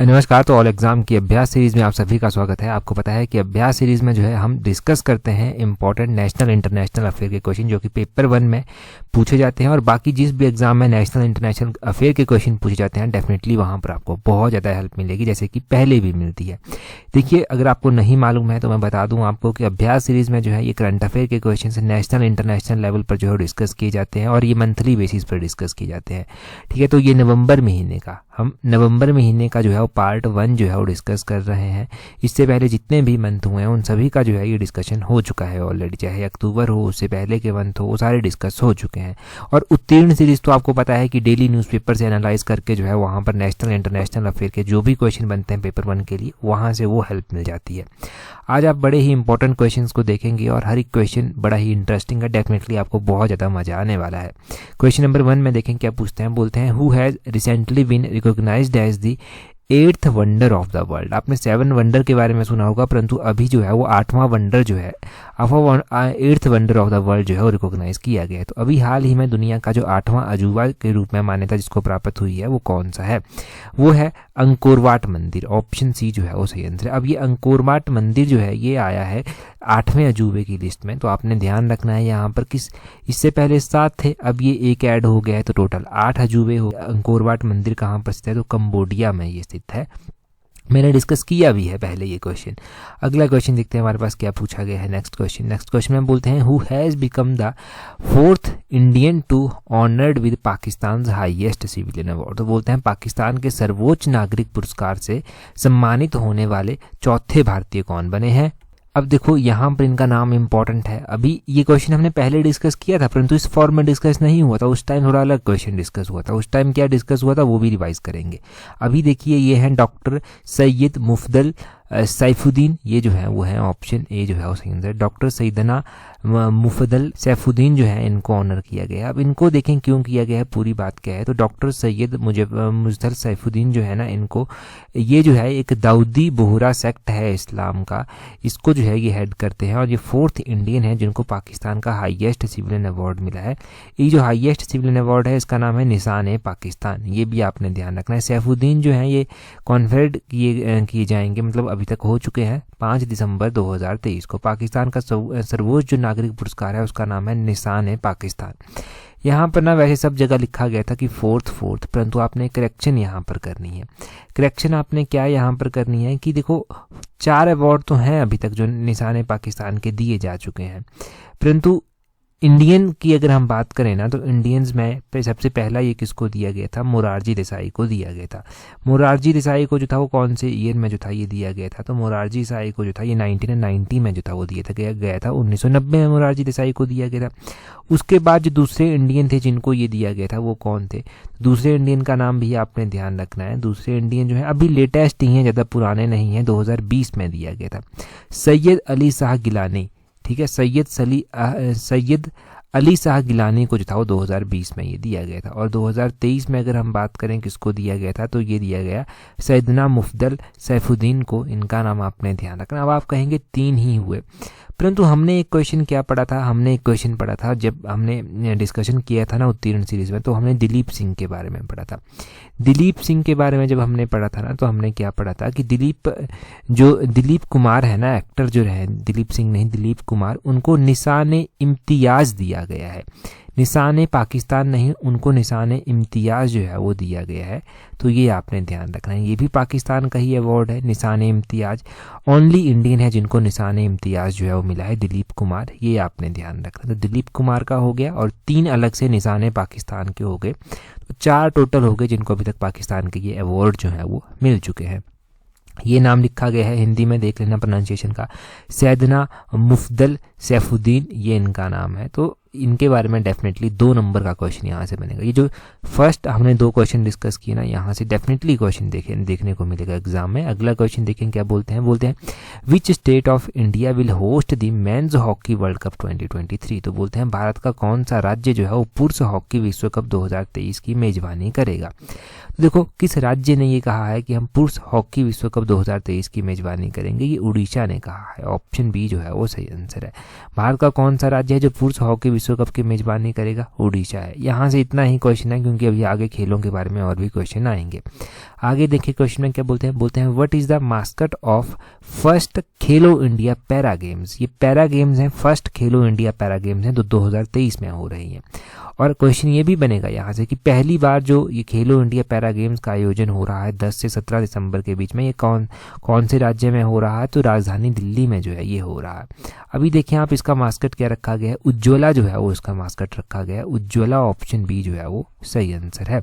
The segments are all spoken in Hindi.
नमस्कार। तो ऑल एग्जाम की अभ्यास सीरीज में आप सभी का स्वागत है। आपको पता है कि अभ्यास सीरीज में जो है हम डिस्कस करते हैं इंपॉर्टेंट नेशनल इंटरनेशनल अफेयर के क्वेश्चन जो कि पेपर 1 में पूछे जाते हैं, और बाकी जिस भी एग्जाम में नेशनल इंटरनेशनल अफेयर के क्वेश्चन पूछे जाते हैं डेफिनेटली वहाँ पर आपको बहुत ज़्यादा हेल्प मिलेगी, जैसे कि पहले भी मिलती है। देखिए, अगर आपको नहीं मालूम है तो मैं बता दूँ आपको कि अभ्यास सीरीज में जो है ये करंट अफेयर के क्वेश्चन नेशनल इंटरनेशनल लेवल पर जो है डिस्कस किए जाते हैं, और ये मंथली बेसिस पर डिस्कस किए जाते हैं। ठीक है, तो ये नवंबर महीने का जो है वो पार्ट 1 जो है वो डिस्कस कर रहे हैं। इससे पहले जितने भी मंथ हुए हैं उन सभी का जो है ये डिस्कशन हो चुका है ऑलरेडी, चाहे अक्टूबर हो, उससे पहले के मंथ हो, वो सारे डिस्कस हो चुके हैं। और उत्तीर्ण सीरीज तो आपको पता है कि डेली न्यूज़पेपर से एनालाइज करके जो है वहाँ पर नेशनल इंटरनेशनल अफेयर के जो भी क्वेश्चन बनते हैं पेपर 1 के लिए, वहाँ से वो हेल्प मिल जाती है। आज आप बड़े ही इंपॉर्टेंट क्वेश्चंस को देखेंगे और हर एक क्वेश्चन बड़ा ही इंटरेस्टिंग है। डेफिनेटली आपको बहुत ज़्यादा मजा आने वाला है। क्वेश्चन नंबर 1 में देखें क्या पूछते हैं। बोलते हैं who has recently been recognised as the 8th wonder of the world. आपने 7 वंडर के बारे में सुना होगा, परंतु अभी जो है वो 8वां वंडर जो है 8th wonder of the world जो है वो रिकॉग्नाइज किया गया है। तो अभी हाल ही में दुनिया का जो 8वां अजूबा के रूप में मान्यता जिसको प्राप्त हुई है वो कौन सा है? वो है अंकोर वाट मंदिर। ऑप्शन सी जो है वो सही आंसर है। अब ये अंकोर वाट मंदिर जो है ये आया है 8वें अजूबे की लिस्ट में, तो आपने ध्यान रखना है यहाँ पर किस, इससे पहले 7 थे, अब ये एक ऐड हो गया है, तो टोटल 8 अजूबे हो। अंकोर वाट मंदिर कहाँ पर स्थित है? तो कंबोडिया में ये स्थित है। मैंने डिस्कस किया भी है पहले ये क्वेश्चन। अगला क्वेश्चन देखते हैं हमारे पास क्या पूछा गया है। नेक्स्ट क्वेश्चन में बोलते हैं who has become the 4th Indian to honoured with Pakistan highest civilian award. तो बोलते हैं पाकिस्तान के सर्वोच्च नागरिक पुरस्कार से सम्मानित होने वाले चौथे भारतीय कौन बने हैं? अब देखो यहाँ पर इनका नाम इंपॉर्टेंट है। अभी ये क्वेश्चन हमने पहले डिस्कस किया था, परंतु इस फॉर्म में डिस्कस नहीं हुआ था। उस टाइम थोड़ा अलग क्वेश्चन डिस्कस हुआ था। उस टाइम क्या डिस्कस हुआ था वो भी रिवाइज करेंगे। अभी देखिए ये है डॉक्टर सैयद मुफदल सैफुद्दीन, ये जो है वो है ऑप्शन ए जो है वो सही आंसर। डॉक्टर सैयदना मुफदल सैफुद्दीन जो है इनको ऑनर किया गया है। अब इनको देखें क्यों किया गया है, पूरी बात क्या है। तो डॉक्टर सैयद मुफदल सैफुद्दीन जो है ना, इनको ये जो है एक दाऊदी बोहरा सेक्ट है इस्लाम का, इसको जो है ये हेड करते हैं, और ये 4th इंडियन है जिनको पाकिस्तान का हाईएस्ट सिविलियन अवार्ड मिला है। ये जो हाईएस्ट सिविलियन अवार्ड है इसका नाम है निशान पाकिस्तान। ये भी आपने ध्यान रखना है। सैफुद्दीन जो है ये कॉन्फरेड किए जाएंगे, मतलब अभी तक हो चुके हैं 5 दिसंबर 2023 को। पाकिस्तान का सर्वोच्च जो नागरिक पुरस्कार है उसका नाम है निशान पाकिस्तान। यहाँ पर ना वैसे सब जगह लिखा गया था कि 4th, परंतु आपने करेक्शन यहाँ पर करनी है। करेक्शन आपने क्या यहाँ पर करनी है कि देखो 4 अवार्ड तो हैं अभी तक जो निशान पाकिस्तान के दिए जा चुके हैं, परंतु इंडियन की अगर हम बात करें ना, तो इंडियंस में सबसे पहला ये किसको दिया गया था? मोरारजी देसाई को दिया गया था। मोरारजी देसाई को जो था वो कौन से ईयर में जो था ये दिया गया था? तो मोरारजी देसाई को जो था ये 1990 में जो था वो दिया था गया था 1990 में मोरारजी देसाई को दिया गया था। उसके बाद जो दूसरे इंडियन थे जिनको ये दिया गया था वो कौन थे? दूसरे इंडियन का नाम भी आपने ध्यान रखना है। दूसरे इंडियन जो है अभी लेटेस्ट ही हैं, ज़्यादा पुराने नहीं हैं, 2020 में दिया गया था। सैयद अली शाह गिलानी, ठीक है, सैयद अली शाह गिलानी को जो था वो 2020 में ये दिया गया था। और 2023 में अगर हम बात करें किसको दिया गया था, तो ये दिया गया सैयदना मुफदल सैफुद्दीन को। इनका नाम आपने ध्यान रखना। अब आप कहेंगे 3 ही हुए, परंतु हमने एक क्वेश्चन क्या पढ़ा था? हमने एक क्वेश्चन पढ़ा था जब हमने डिस्कशन किया था ना उत्तीर्ण सीरीज में, तो हमने दिलीप सिंह के बारे में पढ़ा था। दिलीप सिंह के बारे में जब हमने पढ़ा था ना, तो हमने क्या पढ़ा था कि दिलीप कुमार है ना, एक्टर जो है, दिलीप सिंह नहीं दिलीप कुमार, उनको निशान इम्तियाज़ दिया गया है। निशान पाकिस्तान नहीं, उनको निशान इम्तियाज़ जो है वो दिया गया है। तो ये आपने ध्यान रखना है। ये भी पाकिस्तान का ही अवार्ड है, निशान इम्तियाज़। ओनली इंडियन है जिनको निशान इम्तियाज़ जो है वो मिला है, दिलीप कुमार। ये आपने ध्यान रखना। तो दिलीप कुमार का हो गया, और 3 अलग से निशान पाकिस्तान के हो गए, तो 4 टोटल हो गए जिनको अभी तक पाकिस्तान के ये अवार्ड जो है वो मिल चुके हैं। ये नाम लिखा गया है, हिंदी में देख लेना प्रोनाउंसिएशन का, सैयदना मुफदल सैफुद्दीन, ये इनका नाम है। तो इनके बारे में डेफिनेटली 2 नंबर का क्वेश्चन यहाँ से बनेगा। ये जो फर्स्ट हमने 2 क्वेश्चन डिस्कस किए ना, यहाँ से डेफिनेटली क्वेश्चन देखने को मिलेगा एग्जाम में। अगला क्वेश्चन देखें क्या बोलते हैं। विच state of India will host the men's hockey world cup 2023। तो बोलते हैं भारत का कौन सा राज्य जो है वो पुरुष हॉकी विश्व कप 2023 की मेजबानी करेगा। तो देखो किस राज्य ने ये कहा है कि हम पुरुष हॉकी विश्व कप 2023 की मेजबानी करेंगे? ये उड़ीसा ने कहा है। ऑप्शन बी जो है वो सही आंसर है। भारत का कौन सा राज्य है जो पुरुष हॉकी विश्व कप की मेजबानी करेगा? उड़ीसा है। यहाँ से इतना ही क्वेश्चन है, क्योंकि अभी आगे खेलों के बारे में और भी क्वेश्चन आएंगे। आगे देखिए क्वेश्चन में क्या बोलते हैं what is the mascot of first Khelo India para games. ये पैरा गेम्स हैं, फर्स्ट खेलो इंडिया पैरा गेम्स हैं, तो 2023 में हो रही हैं। और क्वेश्चन ये भी बनेगा यहाँ से कि पहली बार जो ये खेलो इंडिया पैरा गेम्स का आयोजन हो रहा है 10 से 17 दिसंबर के बीच में, ये कौन से राज्य में हो रहा है? तो राजधानी दिल्ली में जो है ये हो रहा है। अभी देखिए आप, इसका मास्कट क्या रखा गया है? उज्ज्वला जो है वो इसका मास्कट रखा गया है। उज्ज्वला ऑप्शन बी जो है वो सही आंसर है।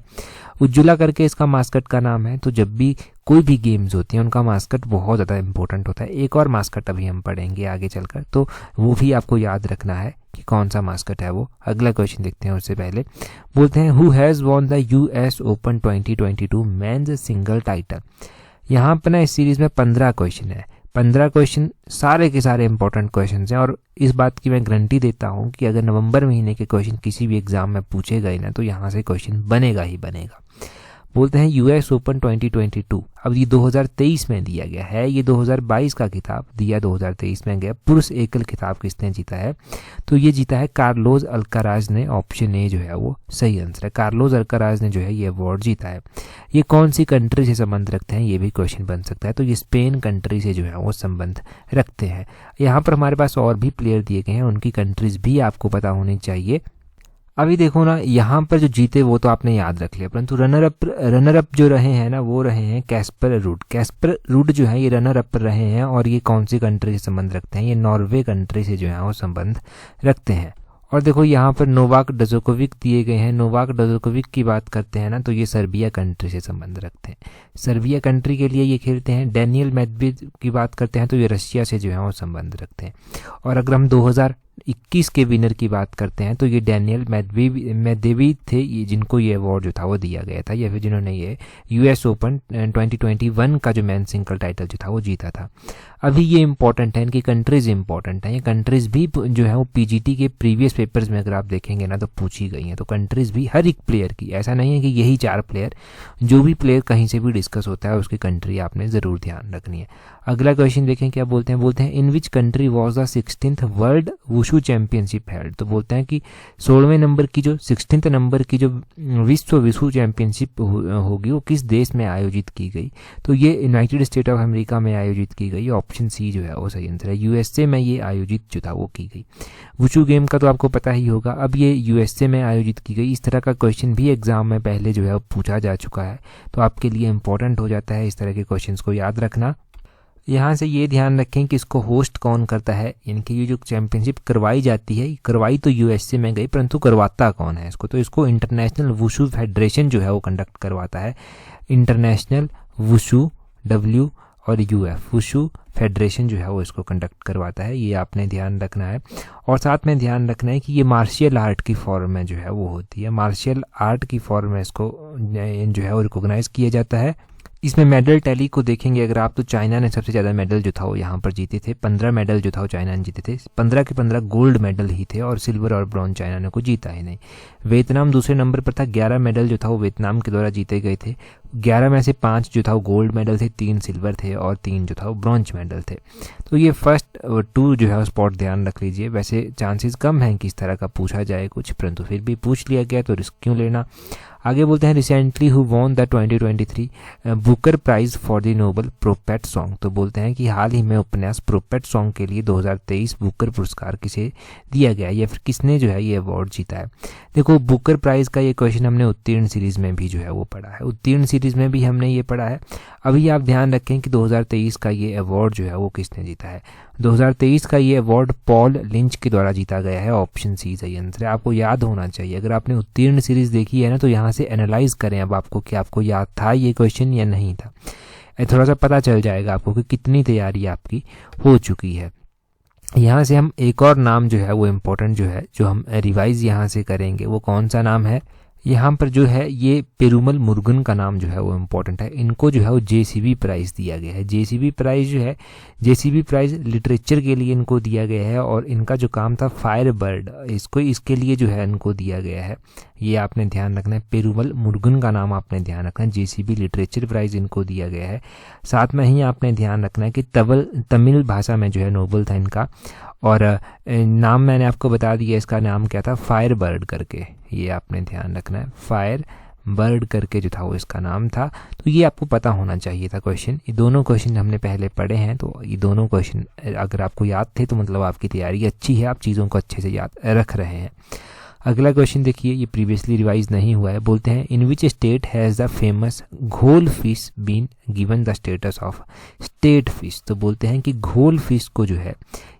उज्ज्वला करके इसका मास्कट का नाम है। तो जब भी कोई भी गेम्स होती हैं उनका मास्कट बहुत ज़्यादा इंपॉर्टेंट होता है। एक और मास्कट अभी हम पढ़ेंगे आगे चलकर, तो वो भी आपको याद रखना है कि कौन सा मास्कट है वो। अगला क्वेश्चन देखते हैं उससे पहले। बोलते हैं who has won the US open 2022 men's single title. यहाँ पर ना इस सीरीज में 15 क्वेश्चन है। 15 क्वेश्चन सारे के सारे इंपॉर्टेंट क्वेश्चन हैं, और इस बात की मैं गारंटी देता हूँ कि अगर नवंबर महीने के क्वेश्चन किसी भी एग्जाम में पूछे गए ना, तो यहाँ से क्वेश्चन बनेगा ही बनेगा। बोलते हैं US ओपन 2022, अब ये 2023 में दिया गया है, ये 2022 का खिताब दिया 2023 में गया। पुरुष एकल खिताब किसने जीता है? तो ये जीता है कार्लोस अल्काराज ने। ऑप्शन ए जो है वो सही आंसर है। कार्लोस अल्काराज ने जो है ये अवार्ड जीता है। ये कौन सी कंट्री से संबंध रखते हैं, ये भी क्वेश्चन बन सकता है। तो ये स्पेन कंट्री से जो है वो संबंध रखते हैं। यहाँ पर हमारे पास और भी प्लेयर दिए गए हैं, उनकी कंट्रीज भी आपको पता होनी चाहिए। अभी देखो ना, यहाँ पर जो जीते वो तो आपने याद रख लिया, परंतु रनर अप जो रहे हैं ना, वो रहे हैं कैस्पर रूड। कैस्पर रूड जो है ये रनर अप रहे हैं, और ये कौन सी कंट्री से संबंध रखते हैं? ये नॉर्वे कंट्री से जो है वो संबंध रखते हैं। और देखो यहाँ पर नोवाक जोकोविक दिए गए हैं। नोवाक जोकोविक की बात करते हैं ना, तो ये सर्बिया कंट्री से संबंध रखते हैं। सर्बिया कंट्री के लिए ये खेलते हैं। डेनियल मेदवेदेव की बात करते हैं तो ये रशिया से जो है वो संबंध रखते हैं। और अगर हम 2021 के विनर की बात करते हैं तो ये डेनियल मेदवेदेव थे, ये जिनको ये अवार्ड जो था वो दिया गया था, या फिर जिन्होंने ये US ओपन 2021 का जो मैन सिंगल टाइटल जो था वो जीता था। अभी ये इंपॉर्टेंट है, इनकी कंट्रीज इंपॉर्टेंट है। ये कंट्रीज भी जो है वो PGT के प्रीवियस पेपर्स में अगर आप देखेंगे ना तो पूछी गई हैं। तो कंट्रीज भी हर एक प्लेयर की, ऐसा नहीं है कि यही 4 प्लेयर, जो भी प्लेयर कहीं से भी डिस्कस होता है उसकी कंट्री आपने ज़रूर ध्यान रखनी है। अगला क्वेश्चन देखें क्या बोलते हैं in which country was the 16th world wushu championship held. तो बोलते हैं कि 16वें नंबर की जो 16th नंबर की जो विश्व वुशु चैंपियनशिप होगी वो किस देश में आयोजित की गई? तो ये यूनाइटेड स्टेट ऑफ अमेरिका में आयोजित की गई। ऑप्शन सी जो है वो सही आंसर है। USA में ये आयोजित जो था वो की गई। वुशु गेम का तो आपको पता ही होगा। अब ये USA में आयोजित की गई। इस तरह का क्वेश्चन भी एग्जाम में पहले जो है वो पूछा जा चुका है, तो आपके लिए इंपॉर्टेंट हो जाता है इस तरह के क्वेश्चंस को याद रखना। यहाँ से ये ध्यान रखें कि इसको होस्ट कौन करता है, इनकी ये जो चैंपियनशिप करवाई जाती है, करवाई तो USA में गई, परंतु करवाता कौन है इसको? तो इसको इंटरनेशनल वुशु फेडरेशन जो है वो कंडक्ट करवाता है। इंटरनेशनल वुशु W और UF वुशु फेडरेशन जो है वो इसको कंडक्ट करवाता है। ये आपने ध्यान रखना है। और साथ में ध्यान रखना है कि ये मार्शियल आर्ट की फॉर्म में जो है वो होती है। मार्शियल आर्ट की फॉर्म में इसको जो है वो रिकॉग्नाइज किया जाता है। इसमें मेडल टैली को देखेंगे अगर आप, तो चाइना ने सबसे ज़्यादा मेडल जो था वो यहाँ पर जीते थे। 15 मेडल जो था वो चाइना ने जीते थे। 15 के 15 गोल्ड मेडल ही थे, और सिल्वर और ब्रॉन्ज चाइना ने को जीता ही नहीं। वियतनाम दूसरे नंबर पर था। 11 मेडल जो था वो वियतनाम के द्वारा जीते गए थे। 11 में से 5 जो था वो गोल्ड मेडल थे, 3 सिल्वर थे और 3 जो था वो ब्रॉन्ज मेडल थे। तो ये फर्स्ट 2 जो है वो स्पॉट ध्यान रख लीजिए। वैसे चांसेस कम हैं कि इस तरह का पूछा जाए कुछ, परंतु फिर भी पूछ लिया गया तो रिस्क क्यों लेना। आगे बोलते हैं recently who won the 2023 Booker prize for the noble prophet song. तो बोलते हैं कि हाल ही में उपन्यास प्रोपेट सॉन्ग के लिए 2023 बुकर पुरस्कार किसे दिया गया, या फिर किसने जो है ये अवार्ड जीता है। देखो बुकर प्राइज का ये क्वेश्चन हमने उत्तीर्ण सीरीज में भी जो है वो पढ़ा है। उत्तीर्ण सीरीज में भी हमने ये पढ़ा है। अभी आप ध्यान रखें कि 2023 का ये अवार्ड जो है वो किसने जीता है। 2023 का ये अवार्ड पॉल लिंच के द्वारा जीता गया है। ऑप्शन सी सही आंसर है। आपको याद होना चाहिए, अगर आपने उत्तीर्ण सीरीज देखी है ना तो यहाँ से एनालाइज करें अब आपको कि आपको याद था ये क्वेश्चन या नहीं था। थोड़ा सा पता चल जाएगा आपको कि कितनी तैयारी आपकी हो चुकी है। यहाँ से हम एक और नाम जो है वो इम्पोर्टेंट जो है, जो हम रिवाइज यहाँ से करेंगे, वो कौन सा नाम है? यहाँ पर जो है ये पेरुमल मुरुगन का नाम जो है वो इम्पोर्टेंट है। इनको जो है वो JCB प्राइज़ दिया गया है। JCB प्राइज़ जो है, JCB प्राइज़ लिटरेचर के लिए इनको दिया गया है, और इनका जो काम था फायर बर्ड, इसके लिए जो है इनको दिया गया है। ये आपने ध्यान रखना है। पेरुमल मुरुगन का नाम आपने ध्यान रखना है। JCB लिटरेचर प्राइज़ इनको दिया गया है। साथ में ही आपने ध्यान रखना है कि तमिल भाषा में जो है नोबल था इनका। और नाम मैंने आपको बता दिया, इसका नाम क्या था, फायर बर्ड करके, ये आपने ध्यान रखना है, फायर बर्ड करके जो था वो इसका नाम था। तो ये आपको पता होना चाहिए था क्वेश्चन। ये दोनों क्वेश्चन हमने पहले पढ़े हैं, तो ये दोनों क्वेश्चन अगर आपको याद थे तो मतलब आपकी तैयारी अच्छी है, आप चीज़ों को अच्छे से याद रख रहे हैं। अगला क्वेश्चन देखिए, ये प्रीवियसली रिवाइज नहीं हुआ है। बोलते हैं in which state has the famous ghol fish been given the status of state fish. तो बोलते हैं कि घोल फिश को जो है,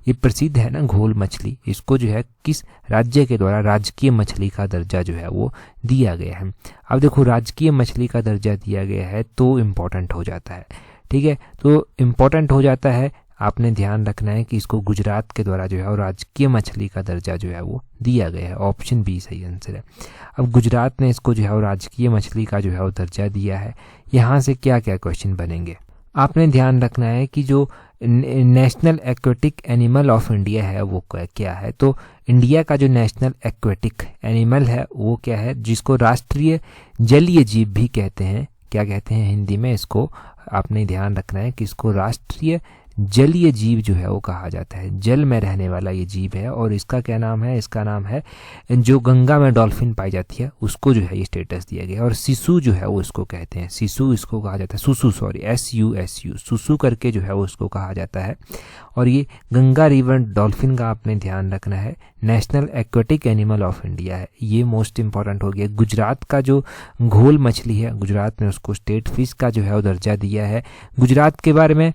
ये प्रसिद्ध है ना घोल मछली, इसको जो है किस राज्य के द्वारा राजकीय मछली का दर्जा जो है वो दिया गया है। अब देखो राजकीय मछली का दर्जा दिया गया है तो इम्पोर्टेंट हो जाता है, ठीक है, तो इम्पोर्टेंट हो जाता है। आपने ध्यान रखना है कि इसको गुजरात के द्वारा जो है वो राजकीय मछली का दर्जा जो है वो दिया गया है। ऑप्शन बी सही आंसर है। अब गुजरात ने इसको जो है वो राजकीय मछली का जो है वो दर्जा दिया है। यहाँ से क्या क्या क्वेश्चन बनेंगे, आपने ध्यान रखना है कि जो national aquatic animal of India है वो क्या है। तो इंडिया का जो नेशनल एक्वेटिक एनिमल है वो क्या है, जिसको राष्ट्रीय जलीय जीव भी कहते हैं। क्या कहते हैं हिंदी में इसको, आपने ध्यान रखना है कि इसको राष्ट्रीय जलीय जीव जो है वो कहा जाता है। जल में रहने वाला ये जीव है और इसका क्या नाम है, इसका नाम है, जो गंगा में डॉल्फिन पाई जाती है उसको जो है ये स्टेटस दिया गया। और सिसु जो है वो इसको कहते हैं, सिसु इसको कहा जाता है, सुसु सॉरी SUSU, सुसु करके जो है वो उसको कहा जाता है। और ये गंगा रिवर डॉल्फिन का आपने ध्यान रखना है, national aquatic animal of India है। ये मोस्ट इंपॉर्टेंट हो गया। गुजरात का जो घोल मछली है, गुजरात ने उसको स्टेट फिश का जो है वो दर्जा दिया है। गुजरात के बारे में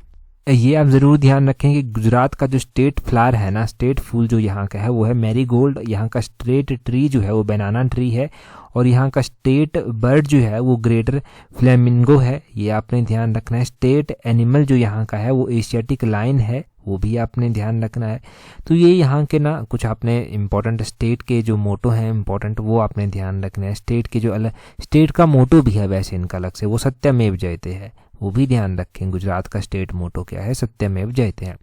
ये आप ज़रूर ध्यान रखें कि गुजरात का जो स्टेट फ्लावर है ना, स्टेट फूल जो यहाँ का है वो है मैरीगोल्ड। यहाँ का स्टेट ट्री जो है वो बनाना ट्री है। और यहाँ का स्टेट बर्ड जो है वो ग्रेटर फ्लेमिंगो है, ये आपने ध्यान रखना है। स्टेट एनिमल जो यहाँ का है वो एशियाटिक लाइन है, वो भी आपने ध्यान रखना है। तो ये यहाँ के ना कुछ आपने इंपॉर्टेंट स्टेट के जो मोटो हैं इंपॉर्टेंट, वो आपने ध्यान रखना है। स्टेट के जो अलग, स्टेट का मोटो भी है वैसे इनका अलग से, वो सत्यमेव जयते है, वो भी ध्यान रखें। गुजरात का स्टेट मोटो क्या है, सत्यमेव जयते हैं।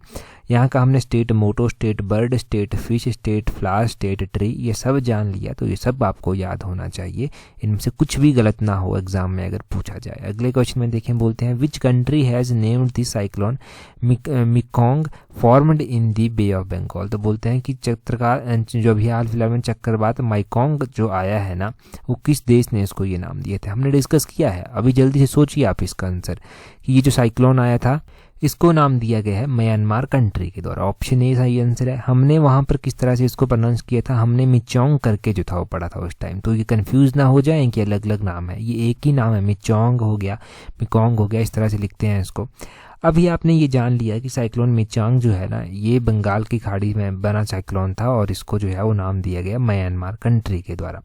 यहाँ का हमने state motto, state bird, state fish, state flower, state tree, ये सब जान लिया। तो ये सब आपको याद होना चाहिए, इनमें से कुछ भी गलत ना हो एग्जाम में अगर पूछा जाए। अगले क्वेश्चन में देखें, बोलते हैं which country has named the cyclone Michaung formed in the Bay of Bengal. तो बोलते हैं कि जो अभी हाल फिलहाल में चक्रवात माइकोंग जो आया है ना, वो किस देश ने इसको ये नाम दिए थे, हमने डिस्कस किया है। अभी जल्दी से सोचिए आप इसका आंसर कि ये जो साइक्लोन आया था इसको नाम दिया गया है म्यांमार कंट्री के द्वारा। ऑप्शन ए सही आंसर है। हमने वहाँ पर किस तरह से इसको प्रोनाउंस किया था, हमने मिचोंग करके जो था वो पढ़ा था उस टाइम, तो ये कंफ्यूज ना हो जाए कि अलग अलग नाम है, ये एक ही नाम है, मिचोंग हो गया, मिकोंग हो गया, इस तरह से लिखते हैं इसको। अभी आपने ये जान लिया कि साइक्लोन मिचांग जो है ना, ये बंगाल की खाड़ी में बना साइक्लोन था और इसको जो है वो नाम दिया गया म्यांमार कंट्री के द्वारा।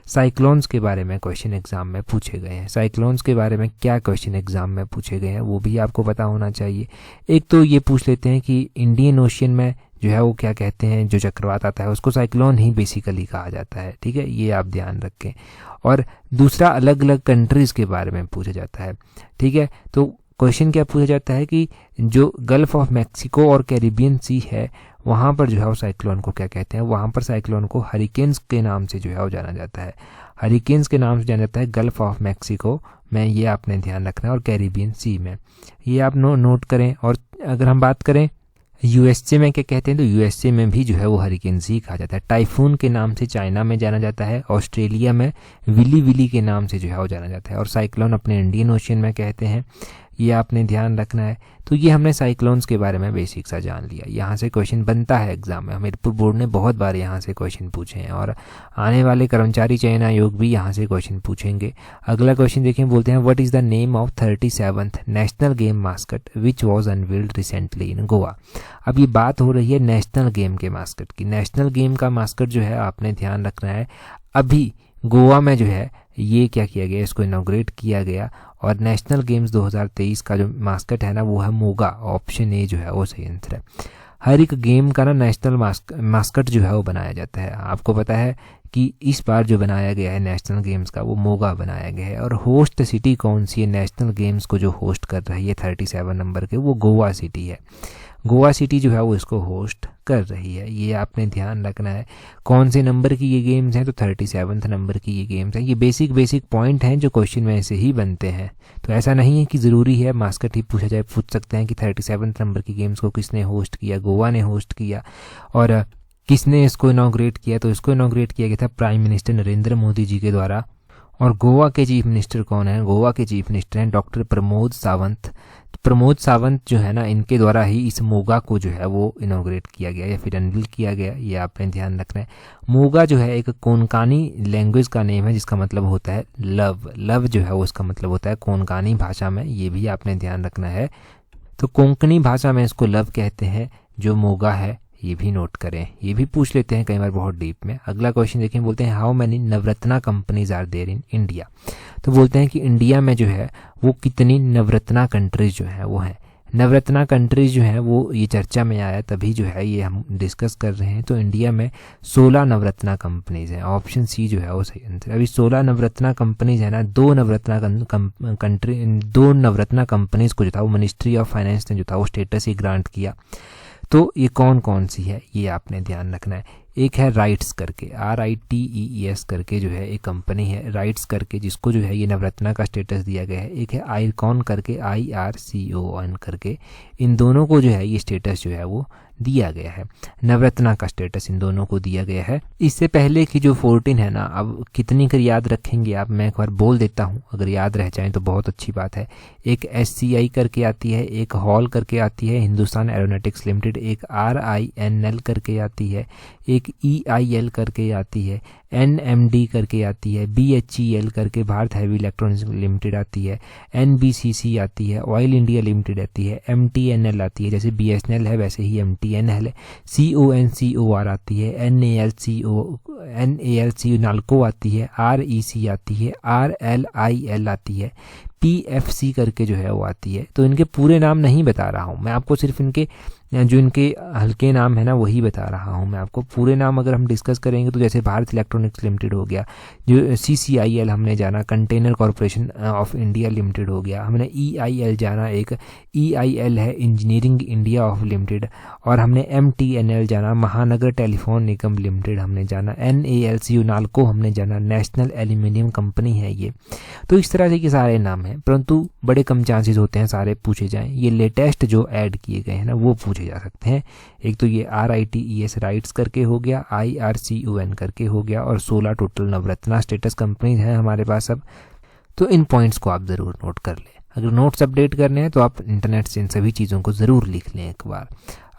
साइक्लोन्स के बारे में क्वेश्चन एग्जाम में पूछे गए हैं। साइक्लोन्स के बारे में क्या क्वेश्चन एग्जाम में पूछे गए हैं वो भी आपको पता होना चाहिए। एक तो ये पूछ लेते हैं कि इंडियन ओशियन में जो है वो क्या कहते हैं, जो चक्रवात आता है उसको साइक्लोन ही बेसिकली कहा जाता है, ठीक है, ये आप ध्यान रखें। और दूसरा अलग अलग कंट्रीज़ के बारे में पूछा जाता है, ठीक है। तो क्वेश्चन क्या पूछा जाता है कि जो गल्फ ऑफ मैक्सिको और कैरिबियन सी है वहाँ पर जो है वो साइक्लोन को क्या कहते हैं, वहाँ पर साइक्लोन को हरिकेन्स के नाम से जो है वो जाना जाता है। हरिकेन्स के नाम से जाना जाता है गल्फ ऑफ मैक्सिको में, ये आपने ध्यान रखना है, और कैरिबियन सी में, ये आप नोट करें। और अगर हम बात करें यूएसए में क्या कहते हैं, तो यूएसए में भी जो है वो हरिकेन सी कहा जाता है। टाइफून के नाम से चाइना में जाना जाता है, ऑस्ट्रेलिया में विली विली के नाम से जो है वो जाना जाता है, और साइक्लोन अपने इंडियन ओशियन में कहते हैं, ये आपने ध्यान रखना है। तो ये हमने साइक्लोन्स के बारे में बेसिक सा जान लिया। यहाँ से क्वेश्चन बनता है एग्जाम में, हमीरपुर बोर्ड ने बहुत बार यहाँ से क्वेश्चन पूछे हैं और आने वाले कर्मचारी चयन आयोग भी यहाँ से क्वेश्चन पूछेंगे। अगला क्वेश्चन देखें, बोलते हैं what is the name of 37th national game mascot which was unveiled recently in Goa. अब ये बात हो रही है नेशनल गेम के मास्कट की। नेशनल गेम का मास्कट जो है आपने ध्यान रखना है, अभी गोवा में जो है ये क्या किया गया, इसको इनॉग्रेट किया गया, और नेशनल गेम्स 2023 का जो मास्कट है ना वो है मोगा। ऑप्शन ए जो है वो सही आंसर है। हर एक गेम का ना नेशनल मास्कट जो है वो बनाया जाता है। आपको पता है कि इस बार जो बनाया गया है नेशनल गेम्स का वो मोगा बनाया गया है। और होस्ट सिटी कौन सी है नेशनल गेम्स को जो होस्ट कर रही है 37 नंबर के, वो गोवा सिटी है। गोवा सिटी जो है वो इसको होस्ट कर रही है, ये आपने ध्यान रखना है। कौन से नंबर की ये गेम्स हैं, तो 37वें नंबर की ये गेम्स हैं। ये बेसिक पॉइंट हैं जो क्वेश्चन में से ही बनते हैं, तो ऐसा नहीं है कि ज़रूरी है मास्कट ही पूछा जाए। पूछ सकते हैं कि 37वें नंबर की गेम्स को किसने होस्ट किया, गोवा ने होस्ट किया। और किसने इसको इनॉग्रेट किया, तो इसको इनॉग्रेट किया गया था प्राइम मिनिस्टर नरेंद्र मोदी जी के द्वारा। और गोवा के चीफ मिनिस्टर कौन है, गोवा के चीफ मिनिस्टर हैं डॉक्टर प्रमोद सावंत। प्रमोद सावंत जो है ना, इनके द्वारा ही इस मोगा को जो है वो इनॉग्रेट किया गया या फिर अनवील किया गया, ये आपने ध्यान रखना है। मोगा जो है एक कोंकणी लैंग्वेज का नेम है जिसका मतलब होता है लव। लव जो है वो उसका मतलब होता है कोंकणी भाषा में, ये भी आपने ध्यान रखना है। तो कोंकणी भाषा में इसको लव कहते हैं, जो मोगा है, ये भी नोट करें। ये भी पूछ लेते हैं कई बार बहुत डीप में। अगला क्वेश्चन देखें, बोलते हैं how many navratna companies are there in India. तो बोलते हैं कि इंडिया में जो है वो कितनी नवरत्ना कंट्रीज जो है वो हैं। नवरत्ना कंट्रीज जो है वो ये चर्चा में आया, तभी जो है ये हम डिस्कस कर रहे हैं। तो इंडिया में 16 नवरत्ना कंपनीज हैं, ऑप्शन सी जो है वो सही आंसर। अभी 16 नवरत्ना कंपनीज है ना, दो नवरत्ना कंपनीज को जो था वो मिनिस्ट्री ऑफ फाइनेंस ने जो था वो स्टेटस ही ग्रांट किया। तो ये कौन कौन सी है, ये आपने ध्यान रखना है। एक है राइट्स करके, RITES करके जो है एक कंपनी है, राइट्स करके, जिसको जो है ये नवरत्ना का स्टेटस दिया गया है। एक है आईकॉन करके, IRCON करके, इन दोनों को जो है ये स्टेटस जो है वो दिया गया है, नवरत्ना का स्टेटस इन दोनों को दिया गया है। इससे पहले की जो 14 है ना, अब कितनी कर याद रखेंगे आप, मैं एक बार बोल देता हूँ, अगर याद रह जाए तो बहुत अच्छी बात है। एक SCI करके आती है, एक हॉल करके आती है हिंदुस्तान एरोनॉटिक्स लिमिटेड, एक RINL करके आती है, एक EIL करके आती है, NMD करके आती है, BHEL करके भारत हैवी इलेक्ट्रॉनिक्स लिमिटेड आती है, NBCC आती है, ऑयल इंडिया लिमिटेड आती है, MTNL आती है, जैसे BSNL है वैसे ही MTNL है, CONCOR आती है, NALC नाल्को आती है, REC आती है, RLIL आती है, PFC करके जो है वो आती है। तो इनके पूरे नाम नहीं बता रहा हूँ मैं आपको, सिर्फ इनके जो इनके हल्के नाम है ना वही बता रहा हूँ मैं आपको। पूरे नाम अगर हम डिस्कस करेंगे तो जैसे भारत इलेक्ट्रॉनिक्स लिमिटेड हो गया, जो CCIL हमने जाना, container corporation of India limited हो गया, हमने EIL जाना, एक EIL है इंजीनियरिंग इंडिया ऑफ लिमिटेड, और हमने MTNL जाना, महानगर टेलीफोन निगम लिमिटेड हमने जाना, NALCO नाल्को हमने जाना, नेशनल एल्यूमिनियम कंपनी है ये। तो इस तरह से ये सारे नाम हैं, परंतु बड़े कम चांसेस होते हैं सारे पूछे जाएं। ये लेटेस्ट जो ऐड किए गए हैं ना वो पूछे जा सकते हैं। एक तो ये RITES राइट्स करके हो गया, IRCON करके हो गया, और 16 टोटल नवरत्ना स्टेटस कंपनीज हैं हमारे पास अब। तो इन पॉइंट्स को आप ज़रूर नोट कर लें। अगर नोट्स अपडेट करने हैं तो आप इंटरनेट से इन सभी चीज़ों को ज़रूर लिख लें एक बार।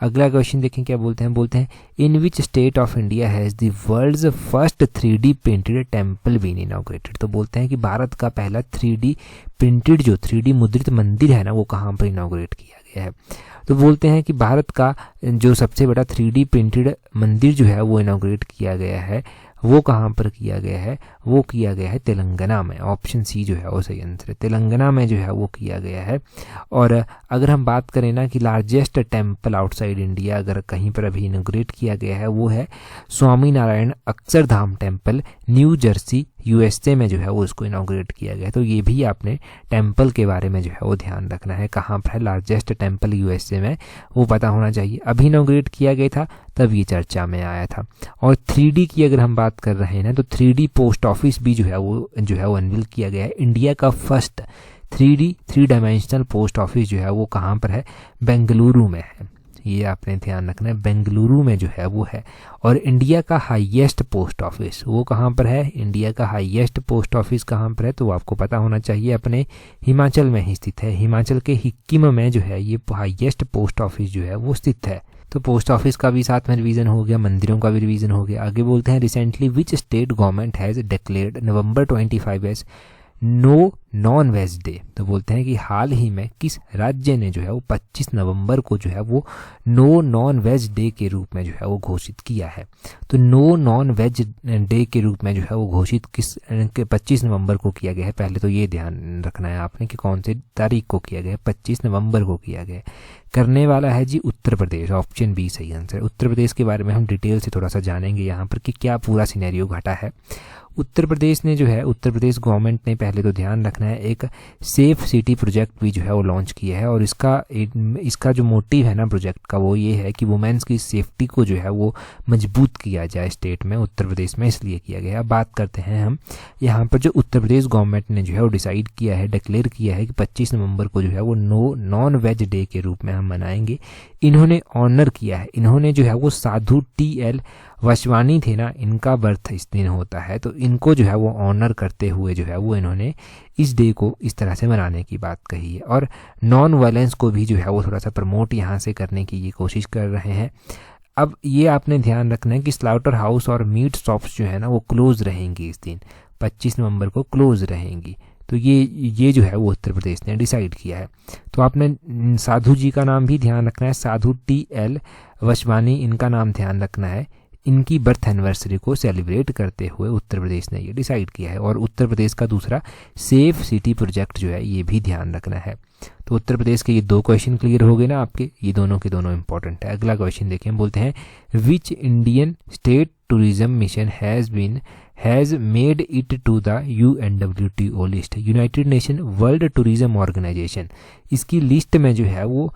अगला क्वेश्चन देखें क्या बोलते हैं, बोलते हैं in which state of India has the world's first 3D printed temple been inaugurated. तो बोलते हैं कि भारत का पहला 3D प्रिंटेड जो 3D मुद्रित मंदिर है ना वो कहाँ पर इनॉग्रेट किया गया है। तो बोलते हैं कि भारत का जो सबसे बड़ा 3D प्रिंटेड मंदिर जो है वो इनॉग्रेट किया गया है, वो कहाँ पर किया गया है, वो किया गया है तेलंगाना में। ऑप्शन सी जो है वो सही आंसर है, तेलंगाना में जो है वो किया गया है। और अगर हम बात करें ना कि लार्जेस्ट टेम्पल आउटसाइड इंडिया अगर कहीं पर अभी इनॉग्रेट किया गया है वो है Swami Narayan Akshardham temple, New Jersey USA में जो है वो उसको इनॉग्रेट किया गया है। तो ये भी आपने टेम्पल के बारे में जो है वो ध्यान रखना है, कहाँ पर है लार्जेस्ट टेम्पल USA में, वो पता होना चाहिए। अभी इनॉग्रेट किया गया था तब ये चर्चा में आया था। और 3D की अगर हम बात कर रहे हैं ना तो 3D पोस्ट ऑफिस भी जो है वो अनवील किया गया है। इंडिया का फर्स्ट 3 डायमेंशनल पोस्ट ऑफिस जो है वो कहाँ पर है, बेंगलुरु में है। ये आपने ध्यान रखना है, बेंगलुरु में जो है वो है। और इंडिया का हाईएस्ट पोस्ट ऑफिस वो कहाँ पर है, इंडिया का हाईएस्ट पोस्ट ऑफिस कहाँ पर है, तो आपको पता होना चाहिए, अपने हिमाचल में ही स्थित है। हिमाचल के सिक्किम में जो है ये हाईएस्ट पोस्ट ऑफिस जो है वो स्थित है। तो पोस्ट ऑफिस का भी साथ में रिवीजन हो गया, मंदिरों का भी रिवीजन हो गया। आगे बोलते हैं recently which state government has declared November 25 as no non veg day. तो बोलते हैं कि हाल ही में किस राज्य ने जो है वो 25 नवंबर को जो है वो नो नॉन वेज डे के रूप में जो है वो घोषित किया है। तो नो नॉन वेज डे के रूप में जो है वो घोषित किस 25 नवंबर को किया गया है। पहले तो ये ध्यान रखना है आपने कि कौन से तारीख को किया गया है, 25 नवंबर को किया गया है। करने वाला है जी उत्तर प्रदेश, ऑप्शन बी सही आंसर। उत्तर प्रदेश के बारे में हम डिटेल से थोड़ा सा जानेंगे यहाँ पर कि क्या पूरा सिनेरियो घटा है। उत्तर प्रदेश ने जो है, उत्तर प्रदेश गवर्नमेंट ने पहले तो ध्यान रखना रखना है, एक सेफ सिटी प्रोजेक्ट भी जो है वो लॉन्च किया है। और इसका जो मोटिव है ना प्रोजेक्ट का, वो ये है कि वुमेन्स की सेफ्टी को जो है वो मजबूत किया जाए स्टेट में, उत्तर प्रदेश में, इसलिए किया गया है। अब बात करते हैं हम यहाँ पर जो उत्तर प्रदेश गवर्नमेंट ने जो है वो डिसाइड किया है, डिक्लेयर किया है कि 25 नवंबर को जो है वो नॉन वेज डे के रूप में हम मनाएंगे। इन्होंने ऑनर किया है, इन्होंने जो है वो साधु टी.एल. वासवानी थे ना, इनका बर्थ इस दिन होता है, तो इनको जो है वो ऑनर करते हुए जो है वो इन्होंने इस डे को इस तरह से मनाने की बात कही है। और नॉन वायलेंस को भी जो है वो थोड़ा सा प्रमोट यहाँ से करने की ये कोशिश कर रहे हैं। अब ये आपने ध्यान रखना है कि स्लाउटर हाउस और मीट शॉप्स जो है ना वो क्लोज रहेंगी इस दिन, 25 नवंबर को क्लोज रहेंगी। तो ये जो है वो उत्तर प्रदेश ने डिसाइड किया है। तो आपने साधु जी का नाम भी ध्यान रखना है, साधु टी.एल. वासवानी, इनका नाम ध्यान रखना है। इनकी बर्थ एनिवर्सरी को सेलिब्रेट करते हुए उत्तर प्रदेश ने ये डिसाइड किया है। और उत्तर प्रदेश का दूसरा सेफ सिटी प्रोजेक्ट जो है ये भी ध्यान रखना है। तो उत्तर प्रदेश के ये 2 क्वेश्चन क्लियर हो गए ना आपके, ये दोनों के दोनों इंपॉर्टेंट है। अगला क्वेश्चन देखिए, हम बोलते हैं which Indian state tourism mission has made it to the UNWTO list, United Nation World Tourism Organisation. इसकी लिस्ट में जो है वो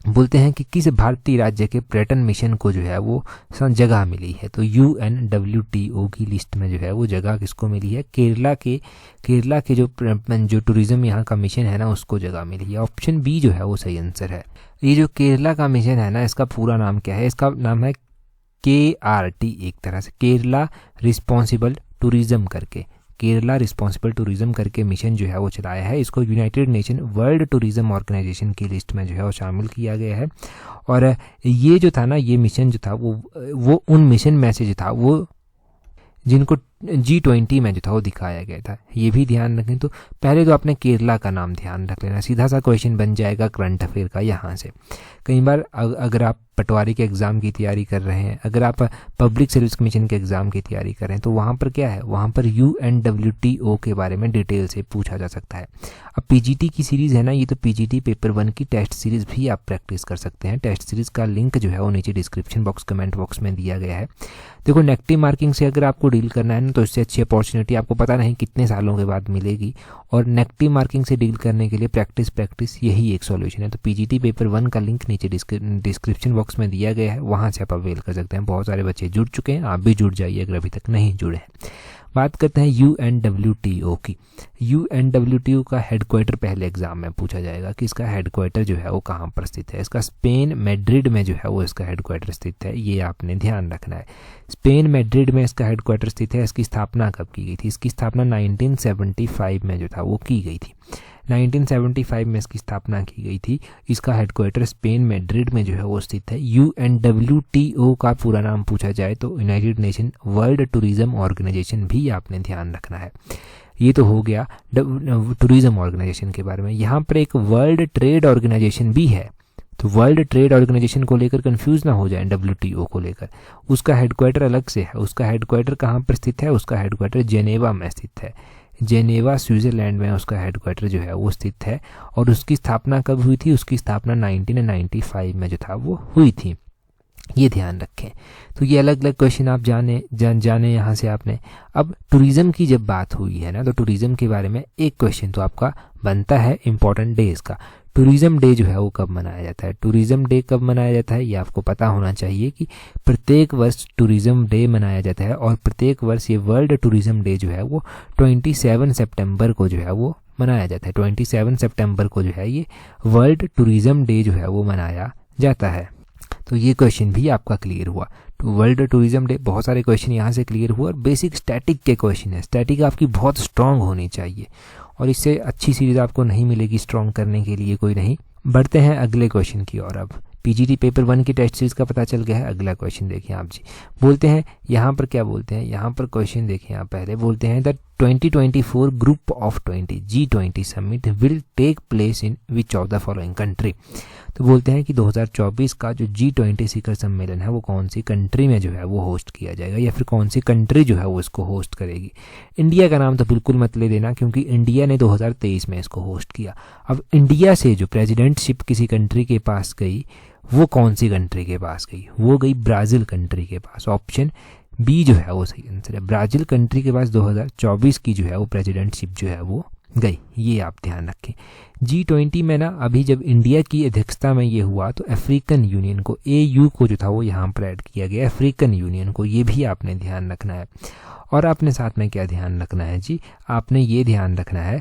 बोलते हैं कि किस भारतीय राज्य के पर्यटन मिशन को जो है वो जगह मिली है। तो UNWTO की लिस्ट में जो है वो जगह किसको मिली है? केरला के जो टूरिज्म यहाँ का मिशन है ना उसको जगह मिली है। ऑप्शन बी जो है वो सही आंसर है। ये जो केरला का मिशन है ना, इसका पूरा नाम क्या है? इसका नाम है KRT, एक तरह से केरला रिस्पॉन्सिबल टूरिज्म करके, केरला रिस्पॉन्सिबल टूरिज्म करके मिशन जो है वो चलाया है। इसको United Nation World Tourism Organisation की लिस्ट में जो है वो शामिल किया गया है। और ये जो था ना, ये मिशन जो था वो उन मिशन में से जो था वो जिनको G20 में जो था वो दिखाया गया था, ये भी ध्यान रखें। तो पहले तो आपने केरला का नाम ध्यान रख लेना, सीधा सा क्वेश्चन बन जाएगा करंट अफेयर का यहाँ से। कई बार अगर आप पटवारी के एग्ज़ाम की तैयारी कर रहे हैं, अगर आप पब्लिक सर्विस कमीशन के एग्ज़ाम की तैयारी कर रहे हैं, तो वहाँ पर क्या है, वहाँ पर UNWTO के बारे में डिटेल से पूछा जा सकता है। अब PGT की सीरीज़ है ना, ये तो PGT पेपर 1 की टेस्ट सीरीज़ भी आप प्रैक्टिस कर सकते हैं। टेस्ट सीरीज़ का लिंक जो है वो नीचे डिस्क्रिप्शन बॉक्स, कमेंट बॉक्स में दिया गया है। देखो, नेगेटिव मार्किंग से अगर आपको डील करना है ना, तो इससे अच्छी अपॉर्चुनिटी आपको पता नहीं कितने सालों के बाद मिलेगी। और नेगेटिव मार्किंग से डील करने के लिए प्रैक्टिस यही एक सॉल्यूशन है। तो PGT पेपर 1 का लिंक नीचे डिस्क्रिप्शन बॉक्स में दिया गया है, वहाँ से आप अवेल कर सकते हैं। बहुत सारे बच्चे जुड़ चुके हैं, आप भी जुड़ जाइए अगर अभी तक नहीं जुड़े हैं। बात करते हैं UNWTO की। UNWTO का हेडक्वार्टर पहले एग्जाम में पूछा जाएगा कि इसका हेडक्वार्टर जो है वो कहाँ पर स्थित है। इसका स्पेन मैड्रिड में जो है वो इसका हेडक्वार्टर स्थित है, ये आपने ध्यान रखना है। स्पेन मैड्रिड में इसका हेडक्वार्टर स्थित है। इसकी स्थापना कब की गई थी? इसकी स्थापना 1975 में जो था वो की गई थी। 1975 में इसकी स्थापना की गई थी। इसका हेडक्वार्टर स्पेन मैड्रिड में जो है वो स्थित है। UNWTO का पूरा नाम पूछा जाए तो United Nation World Tourism Organisation भी आपने ध्यान रखना है। ये तो हो गया टूरिज्म ऑर्गेनाइजेशन के बारे में। यहाँ पर एक वर्ल्ड ट्रेड ऑर्गेनाइजेशन भी है, तो वर्ल्ड ट्रेड ऑर्गेनाइजेशन को लेकर कंफ्यूज ना हो जाए WTO को लेकर। उसका हेडक्वार्टर अलग से है। उसका हेडक्वार्टर कहाँ पर स्थित है? उसका हेडक्वार्टर जेनेवा में स्थित है। जेनेवा स्विट्जरलैंड में उसका हेडक्वार्टर जो है वो स्थित है। और उसकी स्थापना कब हुई थी? उसकी स्थापना 1995 में जो था वो हुई थी, ये ध्यान रखें। तो ये अलग अलग क्वेश्चन आप जाने यहाँ से आपने। अब टूरिज्म की जब बात हुई है ना, तो टूरिज्म के बारे में एक क्वेश्चन तो आपका बनता है इंपॉर्टेंट डेज का। टूरिज्म डे जो है वो कब मनाया जाता है? टूरिज्म डे कब मनाया जाता है ये आपको पता होना चाहिए कि प्रत्येक वर्ष टूरिज्म डे मनाया जाता है। और प्रत्येक वर्ष ये वर्ल्ड टूरिज्म डे जो है वो 27 सितंबर को जो है वो मनाया जाता है। 27 सितंबर को जो है ये वर्ल्ड टूरिज्म डे जो है वो मनाया जाता है। तो ये क्वेश्चन भी आपका क्लियर हुआ। तो वर्ल्ड टूरिज्म डे, बहुत सारे क्वेश्चन यहाँ से क्लियर हुआ। और बेसिक स्टैटिक के क्वेश्चन है। स्टैटिक आपकी बहुत स्ट्रांग होनी चाहिए और इससे अच्छी सीरीज आपको नहीं मिलेगी स्ट्रांग करने के लिए कोई नहीं। बढ़ते हैं अगले क्वेश्चन की ओर। अब PGT पेपर 1 की टेस्ट सीरीज का पता चल गया है। अगला क्वेश्चन देखिए आप जी। बोलते हैं यहाँ पर क्या बोलते हैं, यहाँ पर क्वेश्चन देखिए आप पहले। बोलते हैं the 2024 group of 20 G20 summit will take place in which of the following country. तो बोलते हैं कि 2024 का जो G20 शिखर सम्मेलन है वो कौन सी कंट्री में जो है वो होस्ट किया जाएगा, या फिर कौन सी कंट्री जो है वो इसको होस्ट करेगी। इंडिया का नाम तो बिल्कुल मत ले देना, क्योंकि इंडिया ने 2023 में इसको होस्ट किया। अब इंडिया से जो प्रेसिडेंटशिप किसी कंट्री के पास गई, वो कौन सी कंट्री के पास गई? वो गई ब्राज़ील कंट्री के पास। ऑप्शन बी जो है वो सही आंसर है। ब्राज़ील कंट्री के पास 2024 की जो है वो प्रेसिडेंटशिप जो है वो गई, ये आप ध्यान रखें। G20 में ना अभी जब इंडिया की अध्यक्षता में ये हुआ तो अफ्रीकन यूनियन को, AU को जो था वो यहाँ पर ऐड किया गया, अफ्रीकन यूनियन को, ये भी आपने ध्यान रखना है। और आपने साथ में क्या ध्यान रखना है जी, आपने ये ध्यान रखना है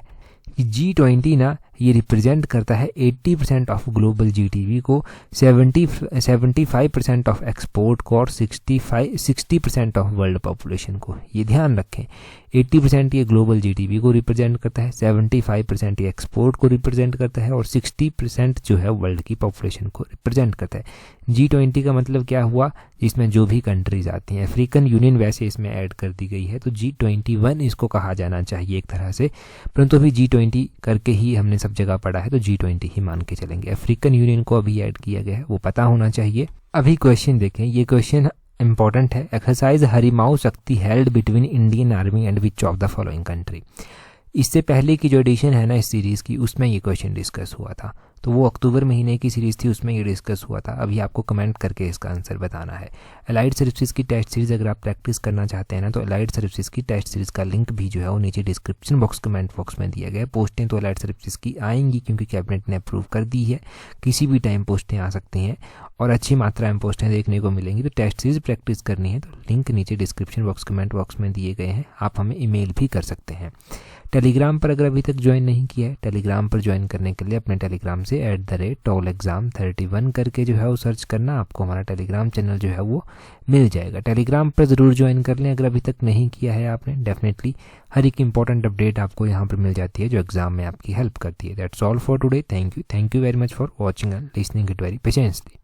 कि G20 ना ये रिप्रेजेंट करता है 80% ऑफ ग्लोबल जीडीपी को, 75% ऑफ एक्सपोर्ट को और 60% ऑफ वर्ल्ड पॉपुलेशन को। ये ध्यान रखें, 80% ये ग्लोबल जीडीपी को रिप्रेजेंट करता है, 75% ये एक्सपोर्ट को रिप्रेजेंट करता है और 60% जो है वर्ल्ड की पॉपुलेशन को रिप्रेजेंट करता है। G20 का मतलब क्या हुआ, जिसमें जो भी कंट्रीज आती हैं, अफ्रीकन यूनियन वैसे इसमें ऐड कर दी गई है तो G21 इसको कहा जाना चाहिए एक तरह से, परंतु अभी G20 करके ही हमने सब जगह पढ़ा है तो G20 ही मान के चलेंगे। अफ्रीकन यूनियन को अभी ऐड किया गया है, वो पता होना चाहिए। अभी क्वेश्चन देखें, ये क्वेश्चन इंपॉर्टेंट है। एक्सरसाइज हरिमाऊ शक्ति held between Indian army and which of the following country. इससे पहले की जो एडिशन है ना इस सीरीज़ की, उसमें ये क्वेश्चन डिस्कस हुआ था, तो वो अक्टूबर महीने की सीरीज़ थी, उसमें ये डिस्कस हुआ था। अभी आपको कमेंट करके इसका आंसर बताना है। अलाइड सर्विसेज की टेस्ट सीरीज़ अगर आप प्रैक्टिस करना चाहते हैं ना, तो अलाइड सर्विसेज की टेस्ट सीरीज़ का लिंक भी जो है वो नीचे डिस्क्रिप्शन बॉक्स, कमेंट बॉक्स में दिया गया है। पोस्टें तो अलाइड सर्विसेज की आएंगी क्योंकि कैबिनेट ने अप्रूव कर दी है, किसी भी टाइम पोस्टें आ सकती हैं और अच्छी मात्रा में पोस्टें देखने को मिलेंगी। तो टेस्ट सीरीज़ प्रैक्टिस करनी है तो लिंक नीचे डिस्क्रिप्शन बॉक्स, कमेंट बॉक्स में दिए गए हैं, आप हमें ईमेल भी कर सकते हैं। टेलीग्राम पर अगर अभी तक ज्वाइन नहीं किया है, टेलीग्राम पर ज्वाइन करने के लिए अपने टेलीग्राम से @TOEFL-exam31 करके जो है वो सर्च करना, आपको हमारा टेलीग्राम चैनल जो है वो मिल जाएगा। टेलीग्राम पर ज़रूर ज्वाइन कर लें अगर अभी तक नहीं किया है आपने। डेफिनेटली हर एक इंपॉर्टेंट अपडेट आपको यहाँ पर मिल जाती है जो एग्जाम में आपकी हेल्प करती है। That's all for today. Thank you very much for watching and listening it very patiently.